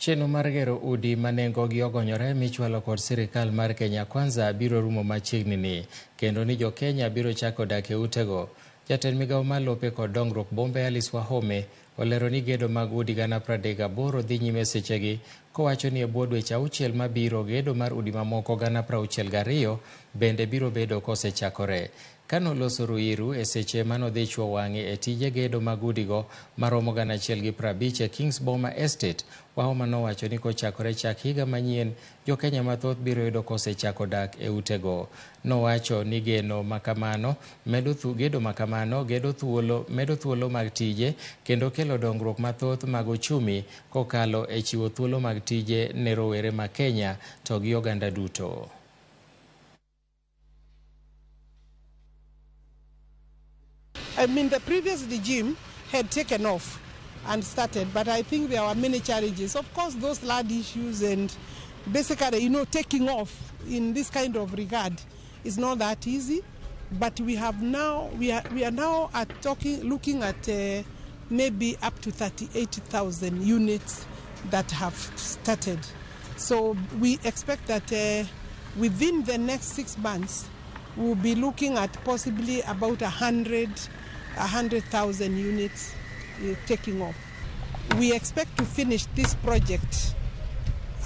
Chenro mar gero udi ma nengogi ogonyore michwalo kod sirkal mar Kenya Kwanza biro rumo machiegni ni, kendo ni jo Kenya biro chako dak e utego. Jatend Migago mar lope kod dongruok Bombe Alice Wahome olero ni gedo mag udi 38,000 dhi nyime sechegi, kowacho ni e bwo dweche 6 mabiro gedo mar udi mamoko 62,000 bende biro bedo kosechakore. Kanoloso ruiru e seche manodhi chuo wang'e e tije gedo mag udigo maromo 150 e Kings Boma Estate, Wahome nowacho ni kochakore chak higa manyien, jo Kenya mathoth biro yudo kosechako dak e utego. Nowacho ni gedo makamano medo thuolo mag tije kendo kelo dongruok mathoth mag uchumi kokalo e chiwo thuolo mag tije ne rowere ma Kenya to gi oganda duto. I mean, the previous regime had taken off and started, but I think there were many challenges. Of course, those land issues and basically, taking off in this kind of regard is not that easy. But we are now looking at maybe up to 38,000 units that have started. So we expect that within the next 6 months, we'll be looking at possibly about 100,000 units taking off. We expect to finish this project,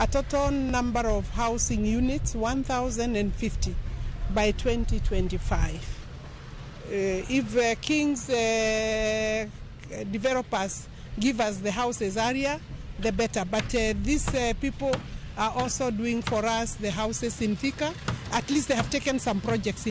a total number of housing units, 1,050 by 2025. If King's developers give us the houses area, the better. But these people are also doing for us the houses in Thika. At least they have taken some projects